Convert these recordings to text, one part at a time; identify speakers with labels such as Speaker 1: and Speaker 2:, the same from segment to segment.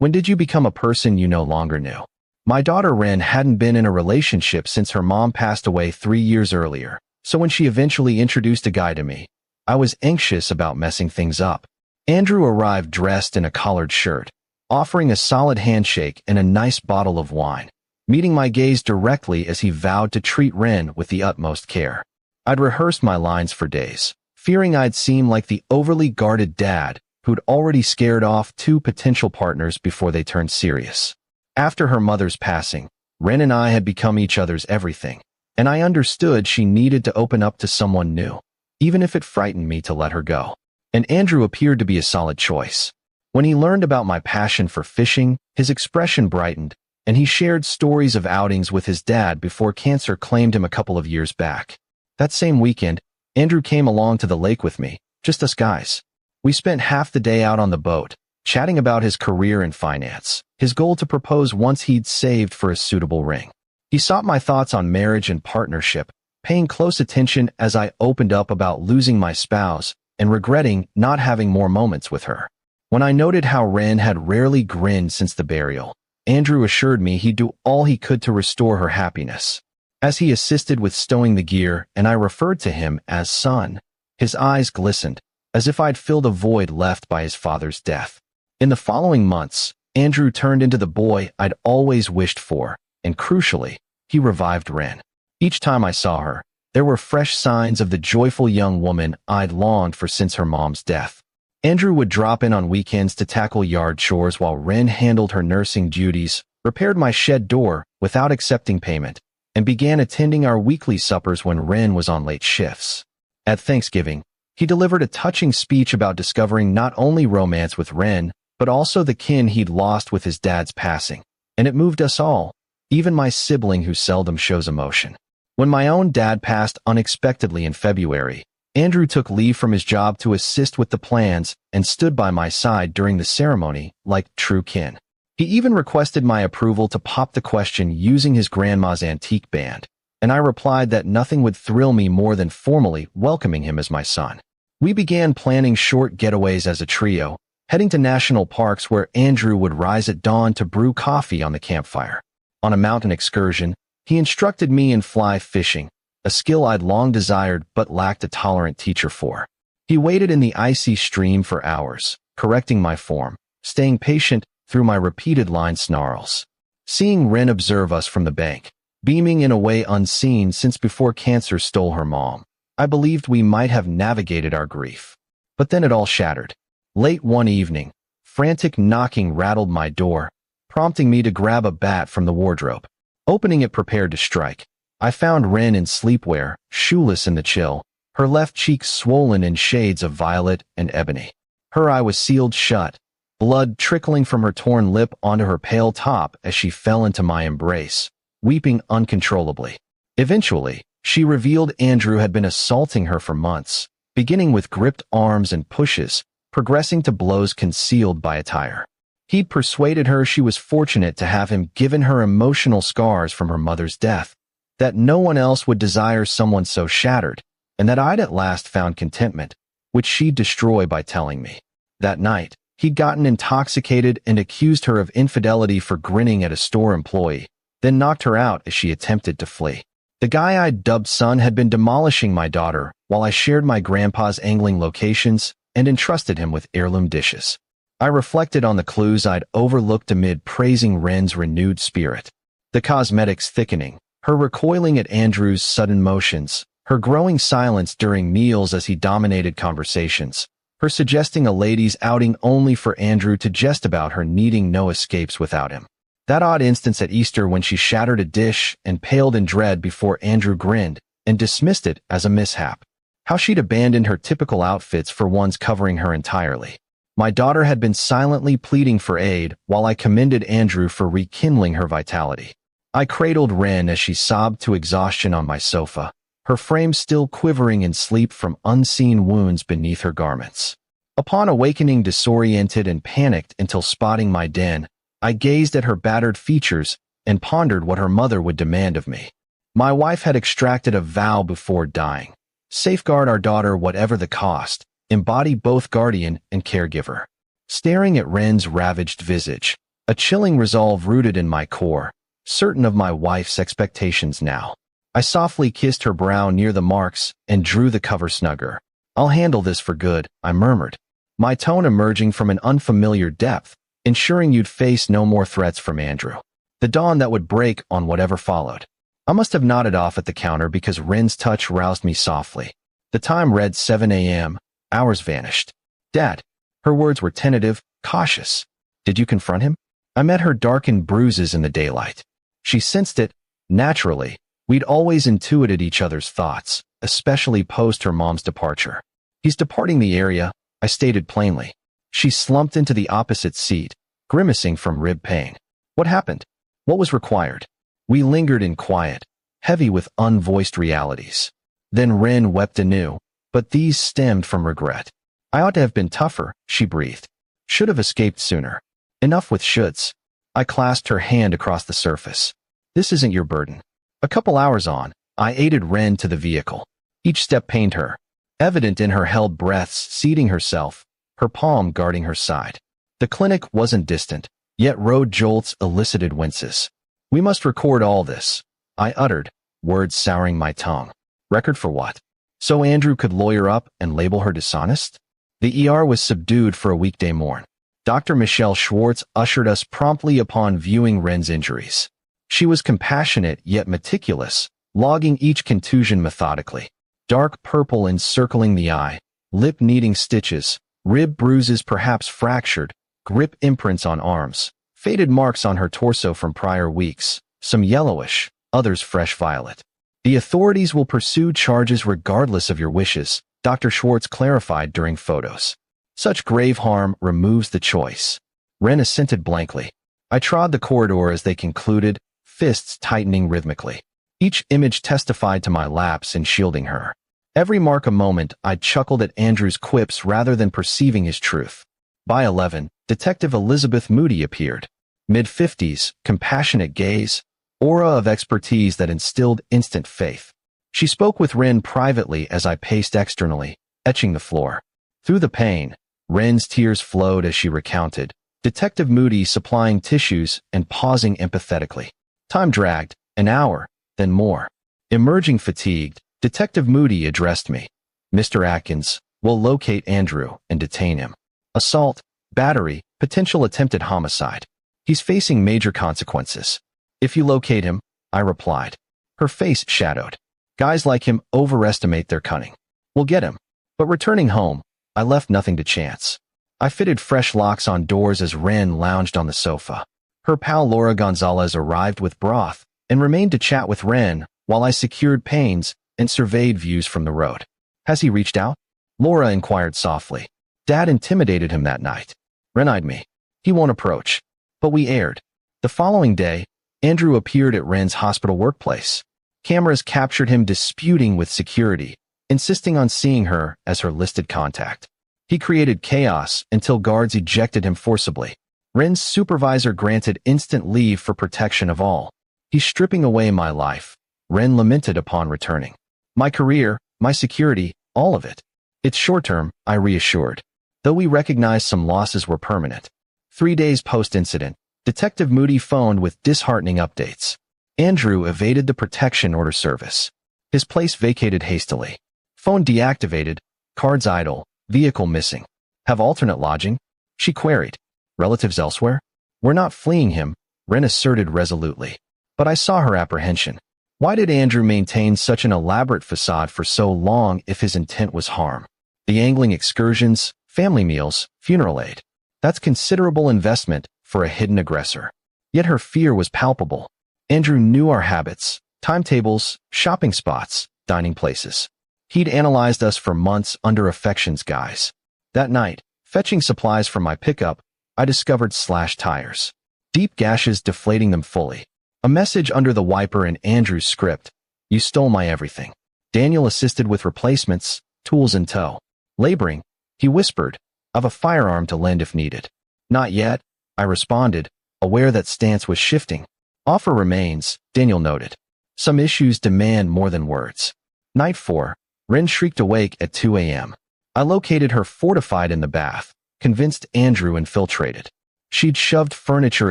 Speaker 1: When did you become a person you no longer knew? My daughter Ren hadn't been in a relationship since her mom passed away 3 years earlier, so when she eventually introduced a guy to me, I was anxious about messing things up. Andrew arrived dressed in a collared shirt, offering a solid handshake and a nice bottle of wine, meeting my gaze directly as he vowed to treat Ren with the utmost care. I'd rehearsed my lines for days, fearing I'd seem like the overly guarded dad who'd already scared off two potential partners before they turned serious. After her mother's passing, Ren and I had become each other's everything, and I understood she needed to open up to someone new, even if it frightened me to let her go. And Andrew appeared to be a solid choice. When he learned about my passion for fishing, his expression brightened, and he shared stories of outings with his dad before cancer claimed him a couple of years back. That same weekend, Andrew came along to the lake with me, just us guys. We spent half the day out on the boat, chatting about his career and finance, his goal to propose once he'd saved for a suitable ring. He sought my thoughts on marriage and partnership, paying close attention as I opened up about losing my spouse and regretting not having more moments with her. When I noted how Ren had rarely grinned since the burial, Andrew assured me he'd do all he could to restore her happiness. As he assisted with stowing the gear and I referred to him as son, his eyes glistened, as if I'd filled a void left by his father's death. In the following months, Andrew turned into the boy I'd always wished for, and crucially, he revived Ren. Each time I saw her, there were fresh signs of the joyful young woman I'd longed for since her mom's death. Andrew would drop in on weekends to tackle yard chores while Ren handled her nursing duties, repaired my shed door without accepting payment, and began attending our weekly suppers when Ren was on late shifts. At Thanksgiving, he delivered a touching speech about discovering not only romance with Ren, but also the kin he'd lost with his dad's passing, and it moved us all, even my sibling who seldom shows emotion. When my own dad passed unexpectedly in February, Andrew took leave from his job to assist with the plans and stood by my side during the ceremony like true kin. He even requested my approval to pop the question using his grandma's antique band, and I replied that nothing would thrill me more than formally welcoming him as my son. We began planning short getaways as a trio, heading to national parks where Andrew would rise at dawn to brew coffee on the campfire. On a mountain excursion, he instructed me in fly fishing, a skill I'd long desired but lacked a tolerant teacher for. He waded in the icy stream for hours, correcting my form, staying patient through my repeated line snarls. Seeing Ren observe us from the bank, beaming in a way unseen since before cancer stole her mom, I believed we might have navigated our grief. But then it all shattered. Late one evening, frantic knocking rattled my door, prompting me to grab a bat from the wardrobe. Opening it prepared to strike, I found Ren in sleepwear, shoeless in the chill, her left cheek swollen in shades of violet and ebony. Her eye was sealed shut, blood trickling from her torn lip onto her pale top as she fell into my embrace, weeping uncontrollably. Eventually, she revealed Andrew had been assaulting her for months, beginning with gripped arms and pushes, progressing to blows concealed by attire. He'd persuaded her she was fortunate to have him given her emotional scars from her mother's death, that no one else would desire someone so shattered, and that I'd at last found contentment, which she'd destroy by telling me. That night, he'd gotten intoxicated and accused her of infidelity for grinning at a store employee, then knocked her out as she attempted to flee. The guy I'd dubbed son had been demolishing my daughter while I shared my grandpa's angling locations and entrusted him with heirloom dishes. I reflected on the clues I'd overlooked amid praising Ren's renewed spirit. The cosmetics thickening, her recoiling at Andrew's sudden motions, her growing silence during meals as he dominated conversations, her suggesting a ladies' outing only for Andrew to jest about her needing no escapes without him. That odd instance at Easter when she shattered a dish and paled in dread before Andrew grinned and dismissed it as a mishap. How she'd abandoned her typical outfits for ones covering her entirely. My daughter had been silently pleading for aid while I commended Andrew for rekindling her vitality. I cradled Ren as she sobbed to exhaustion on my sofa, her frame still quivering in sleep from unseen wounds beneath her garments. Upon awakening disoriented and panicked until spotting my den, I gazed at her battered features and pondered what her mother would demand of me. My wife had extracted a vow before dying. Safeguard our daughter whatever the cost, embody both guardian and caregiver. Staring at Ren's ravaged visage, A chilling resolve rooted in my core, certain of my wife's expectations now. I softly kissed her brow near the marks and drew the cover snugger. "I'll handle this for good," I murmured, my tone emerging from an unfamiliar depth, ensuring you'd face no more threats from Andrew. The dawn that would break on whatever followed. I must have nodded off at the counter because Ren's touch roused me softly. The time read 7 a.m. Hours vanished. "Dad." Her words were tentative, cautious. "Did you confront him?" I met her darkened bruises in the daylight. She sensed it, naturally. We'd always intuited each other's thoughts, especially post her mom's departure. "He's departing the area," I stated plainly. She slumped into the opposite seat, grimacing from rib pain. "What happened? What was required?" We lingered in quiet, heavy with unvoiced realities. Then Ren wept anew, but these stemmed from regret. "I ought to have been tougher," she breathed. "Should have escaped sooner." Enough with shoulds. I clasped her hand across the surface. "This isn't your burden." A couple hours on, I aided Ren to the vehicle. Each step pained her, evident in her held breaths, seating herself, her palm guarding her side. The clinic wasn't distant, yet road jolts elicited winces. "We must record all this," I uttered, words souring my tongue. Record for what? So Andrew could lawyer up and label her dishonest? The ER was subdued for a weekday morn. Dr. Michelle Schwartz ushered us promptly upon viewing Ren's injuries. She was compassionate yet meticulous, logging each contusion methodically. Dark purple encircling the eye, lip needing stitches, rib bruises perhaps fractured, grip imprints on arms, faded marks on her torso from prior weeks, some yellowish, others fresh violet. "The authorities will pursue charges regardless of your wishes," Dr. Schwartz clarified during photos. "Such grave harm removes the choice." Ren assented blankly. I trod the corridor as they concluded, fists tightening rhythmically. Each image testified to my lapse in shielding her. Every mark a moment, I chuckled at Andrew's quips rather than perceiving his truth. By 11, Detective Elizabeth Moody appeared. Mid-50s, compassionate gaze, aura of expertise that instilled instant faith. She spoke with Ren privately as I paced externally, etching the floor. Through the pain, Ren's tears flowed as she recounted, Detective Moody supplying tissues and pausing empathetically. Time dragged, an hour, then more. Emerging fatigued, Detective Moody addressed me. "Mr. Atkins, we'll locate Andrew and detain him. Assault, battery, potential attempted homicide. He's facing major consequences." "If you locate him," I replied. Her face shadowed. "Guys like him overestimate their cunning. We'll get him." But returning home, I left nothing to chance. I fitted fresh locks on doors as Ren lounged on the sofa. Her pal Laura Gonzalez arrived with broth and remained to chat with Ren while I secured panes and surveyed views from the road. "Has he reached out?" Laura inquired softly. "Dad intimidated him that night." Ren eyed me. "He won't approach." But we aired. The following day, Andrew appeared at Ren's hospital workplace. Cameras captured him disputing with security, insisting on seeing her as her listed contact. He created chaos until guards ejected him forcibly. Ren's supervisor granted instant leave for protection of all. "He's stripping away my life," Ren lamented upon returning. "My career, my security, all of it." "It's short-term," I reassured, though we recognized some losses were permanent. 3 days post-incident, Detective Moody phoned with disheartening updates. Andrew evaded the protection order service. His place vacated hastily. Phone deactivated, cards idle, vehicle missing. "Have alternate lodging?" she queried. "Relatives elsewhere?" "We're not fleeing him," Ren asserted resolutely. But I saw her apprehension. Why did Andrew maintain such an elaborate facade for so long if his intent was harm? The angling excursions, family meals, funeral aid. That's considerable investment for a hidden aggressor. Yet her fear was palpable. Andrew knew our habits, timetables, shopping spots, dining places. He'd analyzed us for months under affection's guise. That night, fetching supplies from my pickup, I discovered slashed tires. Deep gashes deflating them fully. A message under the wiper in Andrew's script. "You stole my everything." Daniel assisted with replacements, tools in tow. Laboring, he whispered, "I've a firearm to lend if needed." "Not yet," I responded, aware that stance was shifting. "Offer remains," Daniel noted. "Some issues demand more than words." Night 4, Ren shrieked awake at 2 a.m. I located her fortified in the bath, convinced Andrew infiltrated. She'd shoved furniture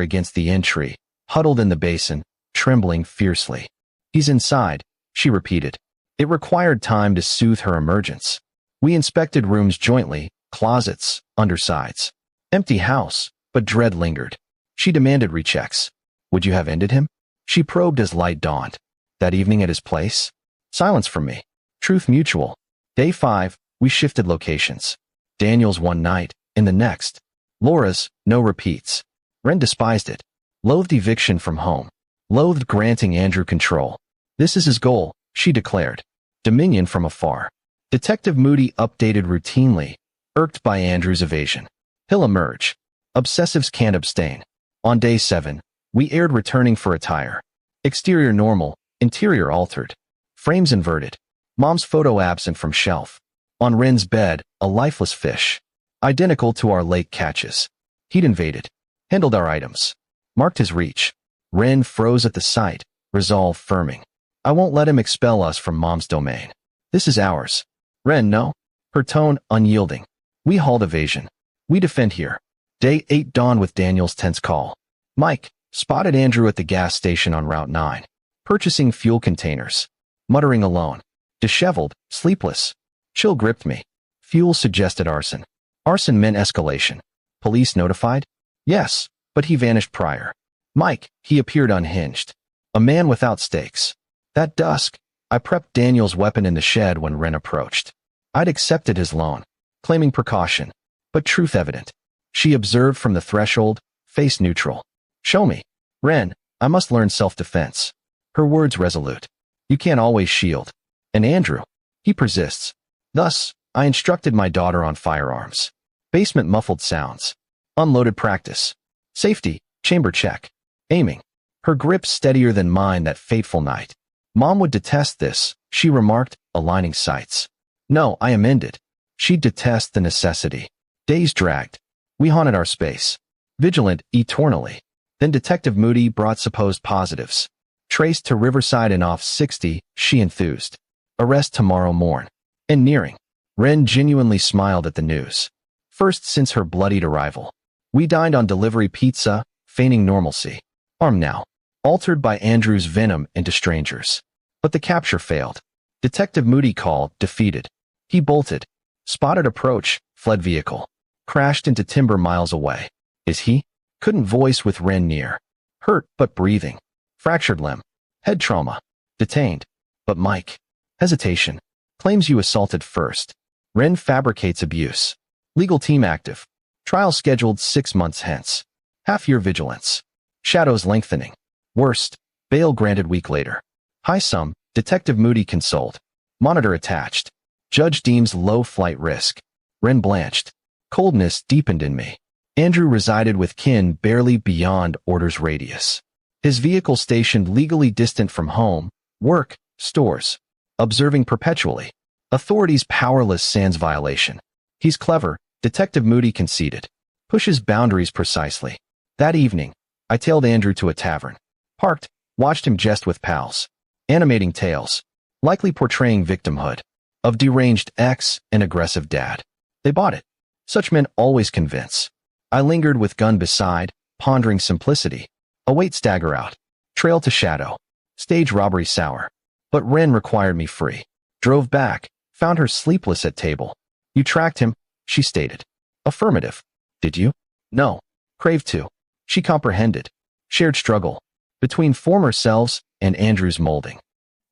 Speaker 1: against the entry, huddled in the basin, trembling fiercely. "He's inside," she repeated. It required time to soothe her emergence. We inspected rooms jointly, closets, undersides. Empty house, but dread lingered. She demanded rechecks. Would you have ended him? She probed as light dawned. That evening at his place? Silence from me. Truth mutual. Day 5, we shifted locations. Daniel's one night, in the next. Laura's, no repeats. Wren despised it. Loathed eviction from home. Loathed granting Andrew control. This is his goal, she declared. Dominion from afar. Detective Moody updated routinely, irked by Andrew's evasion. He'll emerge. Obsessives can't abstain. On day 7, we aired returning for attire. Exterior normal, interior altered. Frames inverted. Mom's photo absent from shelf. On Wren's bed, a lifeless fish. Identical to our lake catches. He'd invaded. Handled our items. Marked his reach. Wren froze at the sight, resolve firming. I won't let him expel us from Mom's domain. This is ours. Wren, no? Her tone unyielding. We halt evasion. We defend here. Day 8 dawned with Daniel's tense call. Mike spotted Andrew at the gas station on Route 9, purchasing fuel containers. Muttering alone. Disheveled, sleepless. Chill gripped me. Fuel suggested arson. Arson meant escalation. Police notified? Yes, but he vanished prior. Mike, he appeared unhinged. A man without stakes. That dusk, I prepped Daniel's weapon in the shed when Wren approached. I'd accepted his loan, claiming precaution, but truth evident. She observed from the threshold, face neutral. Show me. Wren, I must learn self-defense. Her words resolute. You can't always shield. And Andrew, he persists. Thus, I instructed my daughter on firearms. Basement muffled sounds. Unloaded practice. Safety, chamber check. Aiming. Her grip steadier than mine that fateful night. Mom would detest this, she remarked, aligning sights. No, I amended. She'd detest the necessity. Days dragged. We haunted our space. Vigilant, eternally. Then Detective Moody brought supposed positives. Traced to Riverside and off 60, she enthused. Arrest tomorrow morn. And nearing. Wren genuinely smiled at the news. First since her bloodied arrival. We dined on delivery pizza, feigning normalcy. Armed now. Altered by Andrew's venom into strangers. But the capture failed. Detective Moody called, defeated. He bolted. Spotted approach, fled vehicle. Crashed into timber miles away. Is he? Couldn't voice with Wren near. Hurt, but breathing. Fractured limb. Head trauma. Detained. But Mike. Hesitation. Claims you assaulted first. Wren fabricates abuse. Legal team active. Trial scheduled 6 months hence. Half-year vigilance. Shadows lengthening. Worst. Bail granted week later. High sum. Detective Moody consoled. Monitor attached. Judge deems low flight risk. Wren blanched. Coldness deepened in me. Andrew resided with kin barely beyond order's radius. His vehicle stationed legally distant from home, work, stores. Observing perpetually. Authorities powerless sans violation. He's clever, Detective Moody conceded. Pushes boundaries precisely. That evening, I tailed Andrew to a tavern. Parked, watched him jest with pals. Animating tales. Likely portraying victimhood. Of deranged ex and aggressive dad. They bought it. Such men always convince. I lingered with gun beside, pondering simplicity. Await stagger out. Trail to shadow. Stage robbery sour. But Wren required me free. Drove back, found her sleepless at table. You tracked him, she stated. Affirmative. Did you? No. Craved to. She comprehended. Shared struggle. Between former selves and Andrew's molding.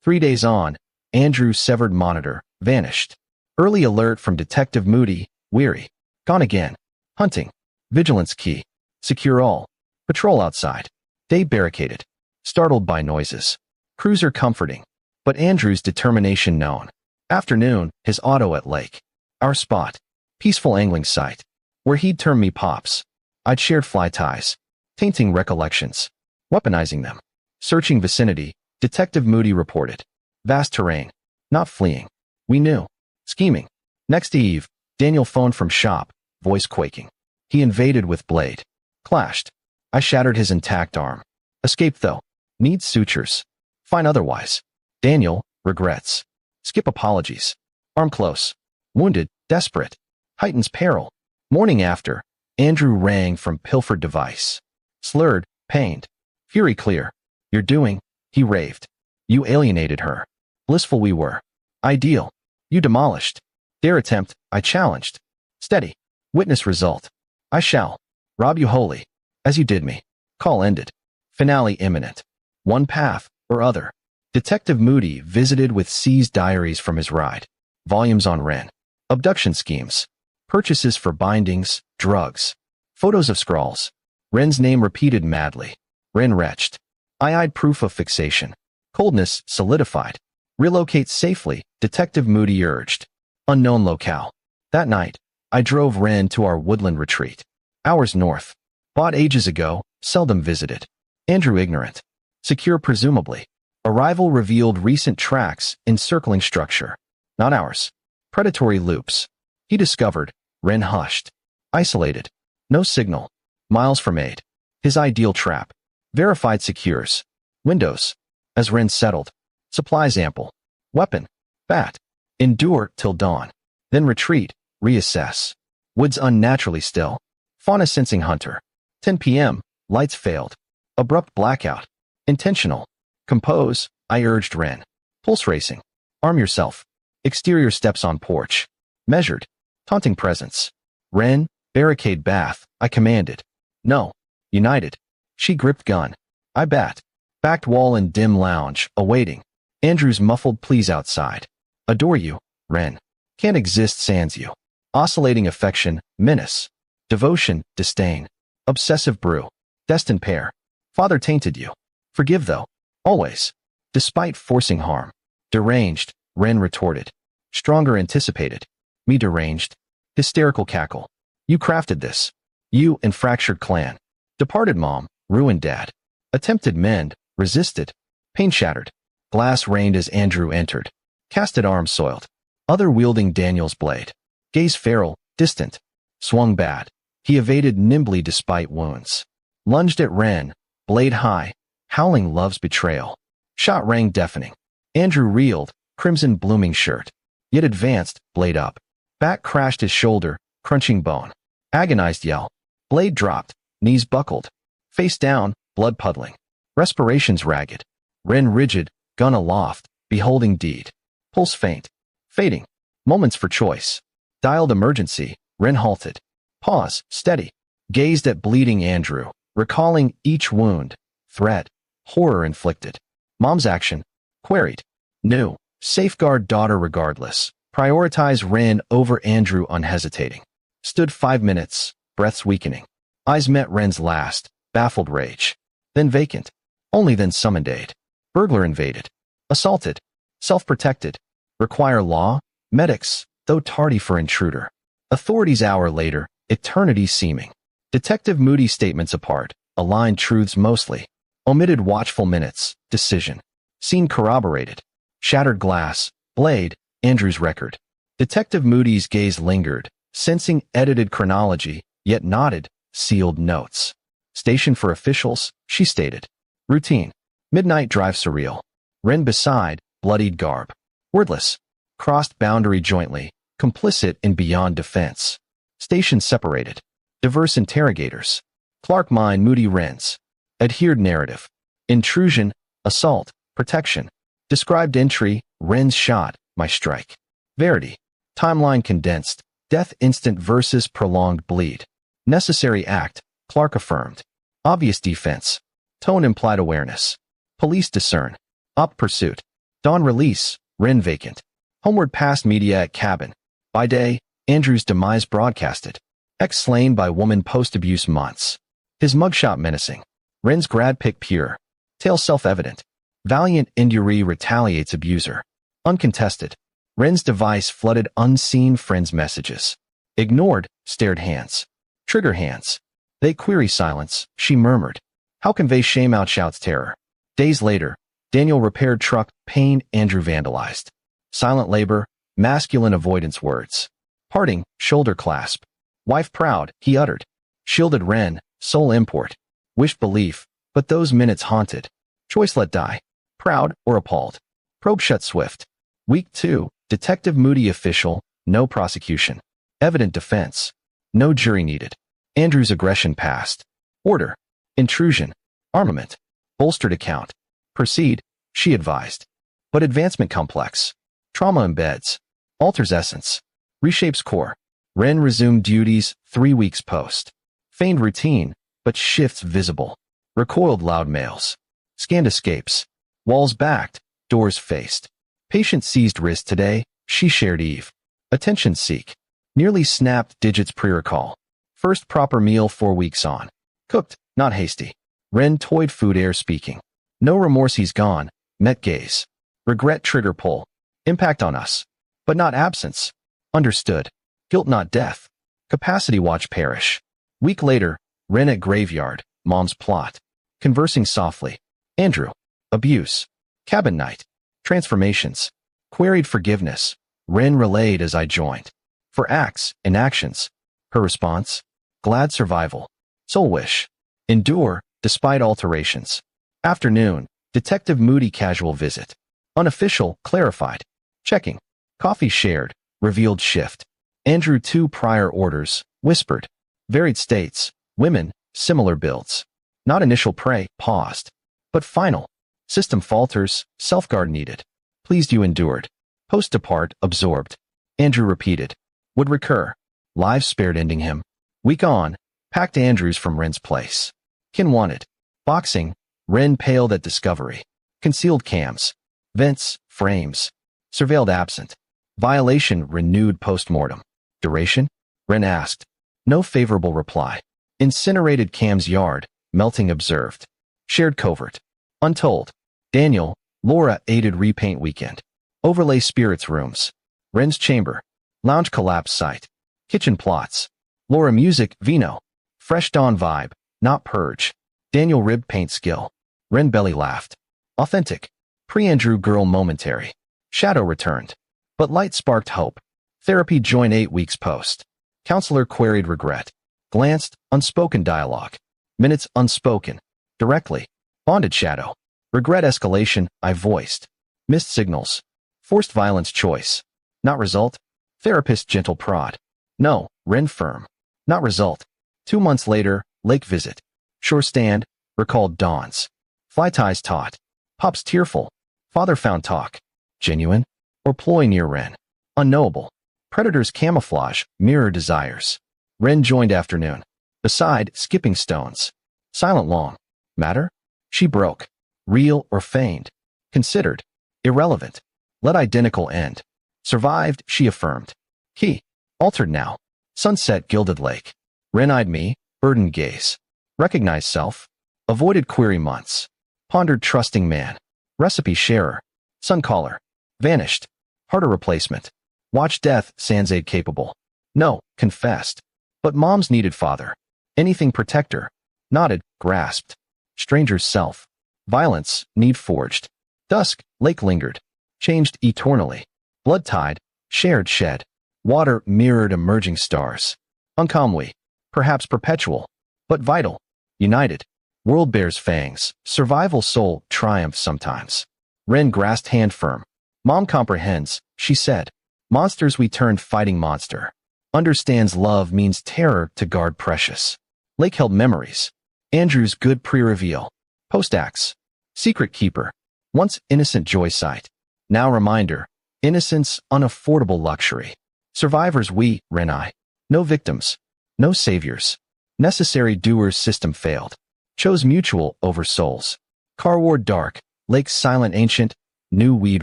Speaker 1: 3 days on, Andrew's severed monitor vanished. Early alert from Detective Moody, weary. Gone again. Hunting. Vigilance key. Secure all. Patrol outside. Day barricaded. Startled by noises. Cruiser comforting. But Andrew's determination known. Afternoon, his auto at lake. Our spot. Peaceful angling site. Where he'd term me Pops. I'd shared fly ties. Tainting recollections. Weaponizing them. Searching vicinity, Detective Moody reported. Vast terrain. Not fleeing. We knew. Scheming. Next eve, Daniel phoned from shop, voice quaking. He invaded with blade. Clashed. I shattered his intact arm. Escaped though. Needs sutures. Fine otherwise. Daniel, regrets. Skip apologies. Arm close. Wounded, desperate. Heightens peril. Morning after, Andrew rang from pilfered device. Slurred, pained. Fury clear. You're doing, he raved. You alienated her. Blissful we were. Ideal. You demolished. Dare attempt, I challenged. Steady. Witness result. I shall. Rob you wholly. As you did me. Call ended. Finale imminent. One path, or other. Detective Moody visited with seized diaries from his ride. Volumes on Wren. Abduction schemes. Purchases for bindings, drugs. Photos of scrawls. Wren's name repeated madly. Wren retched. I-eyed proof of fixation. Coldness solidified. Relocate safely, Detective Moody urged. Unknown locale. That night, I drove Wren to our woodland retreat. Hours north. Bought ages ago, seldom visited. Andrew ignorant. Secure presumably. Arrival revealed recent tracks encircling structure. Not ours. Predatory loops. He discovered. Wren hushed. Isolated. No signal. Miles from aid. His ideal trap. Verified secures. Windows. As Wren settled. Supplies ample. Weapon. Bat. Endure till dawn. Then retreat. Reassess. Woods unnaturally still. Fauna sensing hunter. 10 p.m. Lights failed. Abrupt blackout. Intentional. Compose, I urged Wren. Pulse racing. Arm yourself. Exterior steps on porch. Measured. Taunting presence. Wren, barricade bath, I commanded. No. United. She gripped gun. I bat. Backed wall and dim lounge, awaiting. Andrew's muffled pleas outside. Adore you, Wren. Can't exist sans you. Oscillating affection, menace. Devotion, disdain. Obsessive brew. Destined pair. Father tainted you. Forgive though. Always. Despite forcing harm. Deranged, Wren retorted. Stronger anticipated. Me deranged. Hysterical cackle. You crafted this. You and fractured clan. Departed mom, ruined dad. Attempted mend, resisted. Pain shattered. Glass rained as Andrew entered. Casted arms soiled. Other wielding Daniel's blade. Gaze feral, distant. Swung bad. He evaded nimbly despite wounds. Lunged at Wren, blade high, howling love's betrayal. Shot rang deafening. Andrew reeled, crimson blooming shirt. Yet advanced, blade up. Back crashed his shoulder, crunching bone. Agonized yell. Blade dropped, knees buckled. Face down, blood puddling. Respirations ragged. Wren rigid, gun aloft, beholding deed. Pulse faint. Fading. Moments for choice. Dialed emergency, Wren halted. Pause, steady. Gazed at bleeding Andrew, recalling each wound. Threat. Horror inflicted. Mom's action. Queried. New. Safeguard daughter regardless. Prioritize Wren over Andrew unhesitating. Stood 5 minutes, breaths weakening. Eyes met Wren's last, baffled rage. Then vacant. Only then summoned aid. Burglar invaded. Assaulted. Self-protected. Require law. Medics, though tardy for intruder. Authorities hour later, eternity seeming. Detective Moody statements apart, aligned truths mostly. Omitted watchful minutes, decision. Scene corroborated. Shattered glass, blade, Andrew's record. Detective Moody's gaze lingered, sensing edited chronology, yet nodded, sealed notes. Station for officials, she stated. Routine. Midnight drive surreal. Wren beside, bloodied garb. Wordless. Crossed boundary jointly, complicit in beyond defense. Station separated. Diverse interrogators. Clark Mine Moody Wren's. Adhered narrative. Intrusion, assault, protection. Described entry, Wren's shot, my strike. Verity. Timeline condensed. Death instant versus prolonged bleed. Necessary act, Clark affirmed. Obvious defense. Tone implied awareness. Police discern. Op pursuit. Dawn release, Wren vacant. Homeward past media at cabin. By day, Andrew's demise broadcasted. Ex slain by woman post-abuse months. His mugshot menacing. Wren's grad pick pure. Tale self-evident. Valiant injury retaliates abuser. Uncontested. Wren's device flooded unseen friends' messages. Ignored, stared hands. Trigger hands. They query silence, she murmured. How convey shame outshouts terror? Days later, Daniel repaired truck, pain Andrew vandalized. Silent labor, masculine avoidance words. Parting, shoulder clasp. Wife proud, he uttered. Shielded Wren, sole import. Wished belief, but those minutes haunted. Choice let die. Proud or appalled. Probe shut swift. Week 2, Detective Moody official, no prosecution. Evident defense. No jury needed. Andrew's aggression passed. Order. Intrusion. Armament. Bolstered account. Proceed, she advised. But advancement complex. Trauma embeds. Alters essence. Reshapes core. Ren resumed duties 3 weeks post. Feigned routine, but shifts visible. Recoiled loud males. Scanned escapes. Walls backed, doors faced. Patient seized wrist today, she shared Eve. Attention seek. Nearly snapped digits pre-recall. First proper meal 4 weeks on. Cooked, not hasty. Ren toyed food air speaking. No remorse he's gone, met gaze. Regret trigger pull. Impact on us. But not absence. Understood. Guilt not death. Capacity watch perish. Week later, Ren at graveyard, mom's plot. Conversing softly. Andrew. Abuse. Cabin night. Transformations. Queried forgiveness. Ren relayed as I joined. For acts, inactions. Her response? Glad survival. Soul wish. Endure, despite alterations. Afternoon. Detective Moody casual visit. Unofficial, clarified. Checking. Coffee shared. Revealed shift. Andrew 2 prior orders. Whispered. Varied states. Women. Similar builds. Not initial prey. Paused. But final. System falters. Self-guard needed. Pleased you endured. Post-depart. Absorbed. Andrew repeated. Would recur. Lives spared ending him. Week on. Packed Andrews from Ren's place. Kin wanted. Boxing. Ren paled at discovery. Concealed cams. Vents. Frames. Surveilled absent. Violation renewed post-mortem. Duration? Ren asked. No favorable reply. Incinerated cam's yard. Melting observed. Shared covert. Untold. Daniel. Laura aided repaint weekend. Overlay spirits rooms. Ren's chamber. Lounge collapse site. Kitchen plots. Laura music. Vino. Fresh dawn vibe. Not purge. Daniel rib paint skill. Ren belly laughed. Authentic. Pre-Andrew girl momentary. Shadow returned. But light sparked hope. Therapy join 8 weeks post. Counselor queried regret. Glanced, unspoken dialogue. Minutes unspoken. Directly. Bonded shadow. Regret escalation, I voiced. Missed signals. Forced violence choice. Not result. Therapist gentle prod. No, Ren firm. Not result. 2 months later, lake visit. Shore stand, recalled dawns. Fly ties taut. Pops tearful. Father found talk. Genuine? Or ploy near Ren? Unknowable. Predator's camouflage, mirror desires. Ren joined afternoon. Beside, skipping stones. Silent long. Matter? She broke. Real or feigned? Considered. Irrelevant. Let identical end. Survived, she affirmed. Key. Altered now. Sunset gilded lake. Ren eyed me, burdened gaze. Recognized self. Avoided query months. Pondered trusting man. Recipe sharer. Sun caller. Vanished. Harder replacement. Watch death, sans aid capable. No, confessed. But mom's needed father. Anything protector. Nodded, grasped. Stranger's self. Violence, need forged. Dusk, lake lingered. Changed eternally. Blood tide, shared shed. Water mirrored emerging stars. Uncalmly. Perhaps perpetual. But vital. United. World bears fangs. Survival soul triumphs sometimes. Ren grasped hand firm. Mom comprehends, she said. Monsters we turned fighting monster. Understands love means terror to guard precious. Lake held memories. Andrew's good pre-reveal. Post-acts. Secret keeper. Once innocent joy sight. Now reminder. Innocence unaffordable luxury. Survivors we, Ren I. No victims. No saviors. Necessary doers system failed. Chose mutual over souls. Car ward dark. Lake silent ancient. New weed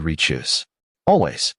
Speaker 1: rechoose. Always.